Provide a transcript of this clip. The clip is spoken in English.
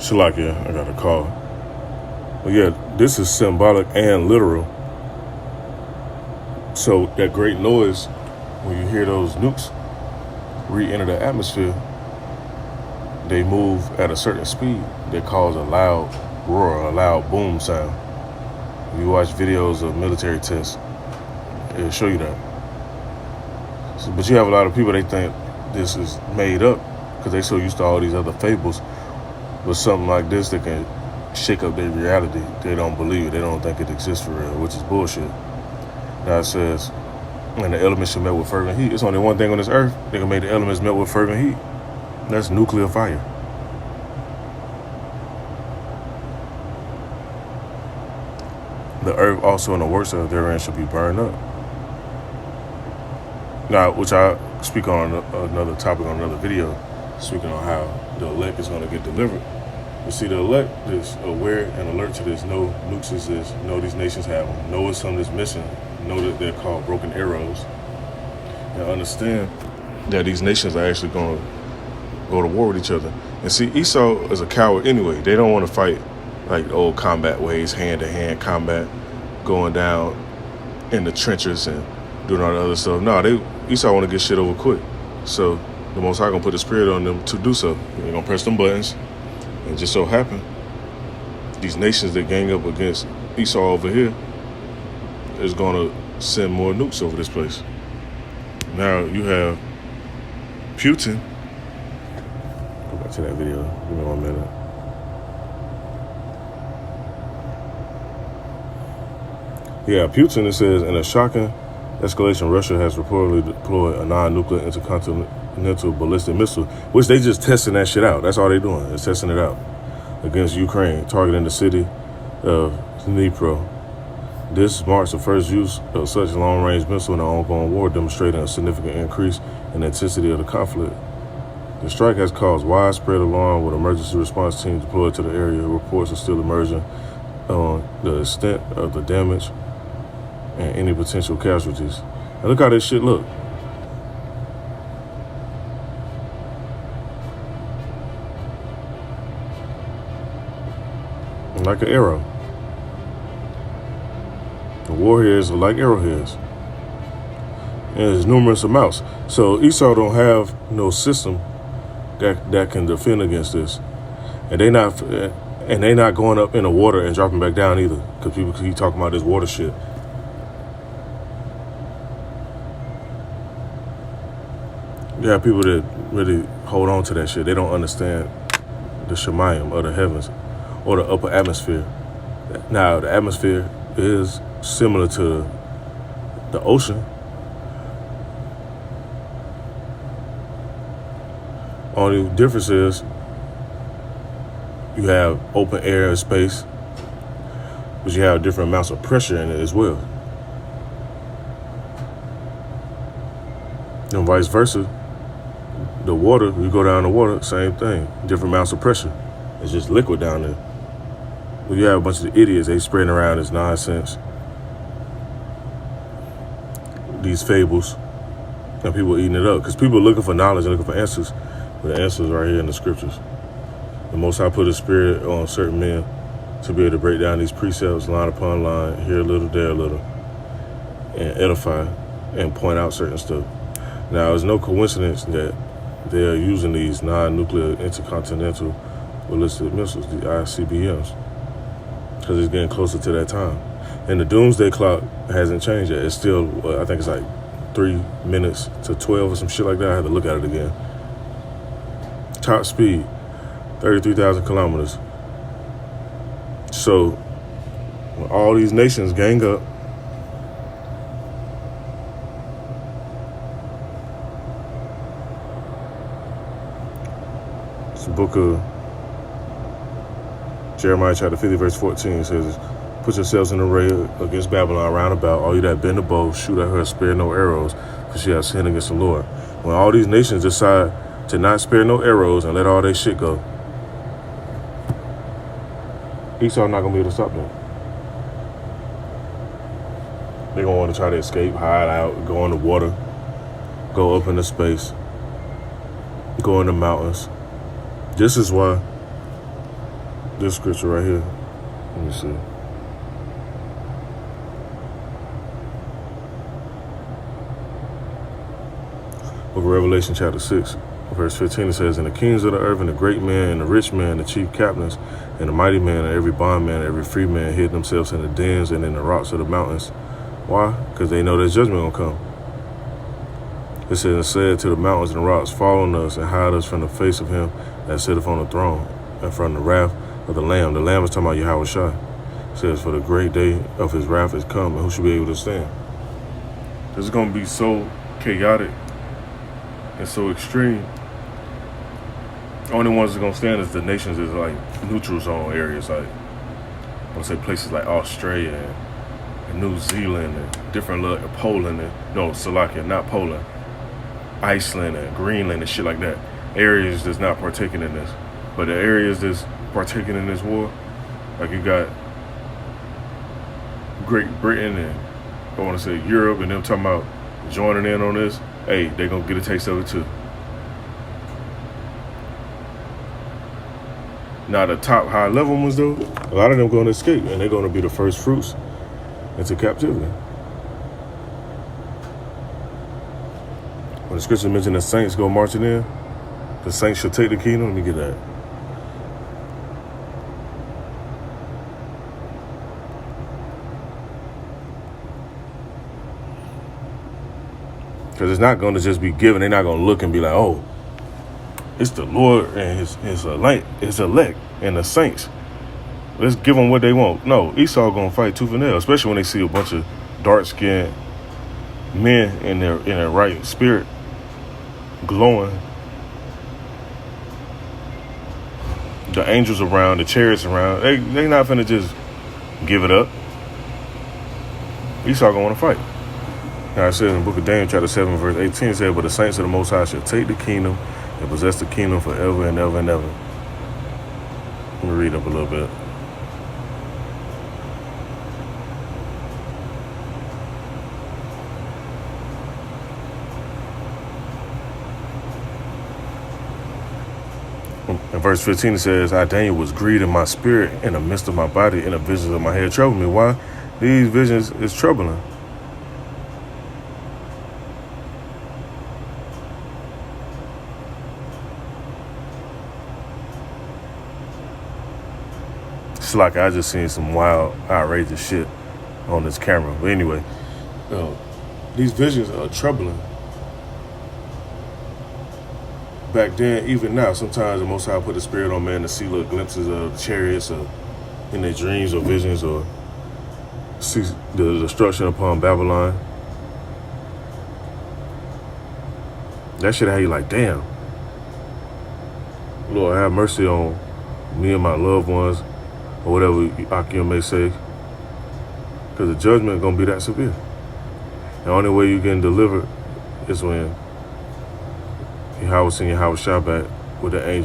Shalakia, I got a call. But yeah, this is symbolic and literal. So that great noise, when you hear those nukes re-enter the atmosphere, they move at a certain speed that cause a loud roar, a loud boom sound. If you watch videos of military tests, it'll show you that. So, but you have a lot of people, they think this is made up because they so used to all these other fables. But something like this that can shake up their reality, they don't believe it. They don't think it exists for real, which is bullshit. Now it says, and the elements should melt with fervent heat. It's only one thing on this earth that can make the elements melt with fervent heat. That's nuclear fire. The earth also and the works of therein should be burned up. Now, which I speak on another topic on another video, speaking on how the elect is going to get delivered. But see, the elect is aware and alert to this. Know nukes exist. Know these nations have them. Know it's something that's missing. Know that they're called broken arrows. And understand that these nations are actually going to go to war with each other. And see, Esau is a coward anyway. They don't want to fight like the old combat ways, hand-to-hand combat, going down in the trenches and doing all the other stuff. No, Esau want to get shit over quick. So the Most High going to put the spirit on them to do so. They're going to press them buttons. And just so happen, these nations that gang up against Esau over here is going to send more nukes over this place. Now you have Putin. Go back to that video. Give me 1 minute. Yeah, Putin, it says, in a shocking escalation, Russia has reportedly deployed a non-nuclear intercontinental ballistic missile, which they just testing that shit out. That's all they're doing, is testing it out against Ukraine, targeting the city of Dnipro. This marks the first use of such a long-range missile in an ongoing war, demonstrating a significant increase in the intensity of the conflict. The strike has caused widespread alarm, with emergency response teams deployed to the area. Reports are still emerging on the extent of the damage and any potential casualties. And look how this shit look. Like an arrow. The warheads are like arrowheads. And there's numerous amounts. So Esau don't have no system that can defend against this. And they not going up in the water and dropping back down either. Because people keep talking about this water shit. You have people that really hold on to that shit. They don't understand the Shemayim of the heavens or the upper atmosphere. Now, the atmosphere is similar to the ocean. Only difference is you have open air and space, but you have different amounts of pressure in it as well. And vice versa. The water, you go down the water, same thing. Different amounts of pressure. It's just liquid down there. But you have a bunch of idiots, they spreading around this nonsense. These fables. And people eating it up. Because people are looking for knowledge and looking for answers. But the answers right here in the scriptures. The Most High put a spirit on certain men to be able to break down these precepts line upon line, here a little, there a little, and edify and point out certain stuff. Now, it's no coincidence that they're using these non-nuclear intercontinental ballistic missiles, the ICBMs, because it's getting closer to that time. And the doomsday clock hasn't changed yet. It's still, I think it's like 3 minutes to 12 or some shit like that. I had to look at it again. Top speed, 33,000 kilometers. So when all these nations gang up, it's the book of Jeremiah chapter 50 verse 14 says, put yourselves in array against Babylon round about, all you that bend the bow, shoot at her, spare no arrows, for she has sinned against the Lord. When all these nations decide to not spare no arrows and let all their shit go, Esau not gonna be able to stop them. They're gonna want to try to escape, hide out, go in the water, go up into space, go in the mountains. This is why this scripture right here. Let me see. Book of Revelation chapter 6, verse 15, it says, "And the kings of the earth, and the great man, and the rich man, the chief captains, and the mighty man, and every bondman, and every free man hid themselves in the dens and in the rocks of the mountains." Why? Because they know there's judgment gonna come. It says, "And said to the mountains and the rocks, fall on us and hide us from the face of him that sitteth on the throne, and from the wrath of the Lamb." The Lamb is talking about Yahweh Shai. It says, "For the great day of his wrath is come, and who should be able to stand?" This is gonna be so chaotic and so extreme. Only ones that's gonna stand is the nations is like neutral zone areas, like I would say places like Australia and New Zealand and different Poland and Slovakia, not Poland, Iceland and Greenland and shit like that. Areas that's not partaking in this, but the areas that's partaking in this war, like you got Great Britain and I want to say Europe and them talking about joining in on this. Hey, they're gonna get a taste of it too. Now the top high level ones though, a lot of them going to escape and they're going to be the first fruits into captivity. When the scripture mentioned the saints go marching in, the saints shall take the kingdom. Let me get that. Because it's not going to just be given. They're not going to look and be like, oh, it's the Lord and his elect and the saints. Let's give them what they want. No, Esau going to fight tooth and nail, especially when they see a bunch of dark-skinned men in their right spirit glowing. The angels around, the chariots around. They not finna just give it up. Esau going to fight. Now it says in the book of Daniel, chapter 7, verse 18, it said, "But the saints of the Most High shall take the kingdom and possess the kingdom forever and ever and ever." Let me read up a little bit. In verse 15, it says, "I, Daniel, was grieved in my spirit, in the midst of my body, and the visions of my head troubled me." Why? These visions is troubling. It's like I just seen some wild, outrageous shit on this camera. But anyway, these visions are troubling. Back then, even now, sometimes the Most High put the spirit on man to see little glimpses of chariots or in their dreams or visions, or see the destruction upon Babylon. That shit had you like, damn. Lord, have mercy on me and my loved ones, or whatever Akim may say, because the judgment is going to be that severe. The only way you're getting delivered is when Yahweh send Yahweh Shai back with the angel.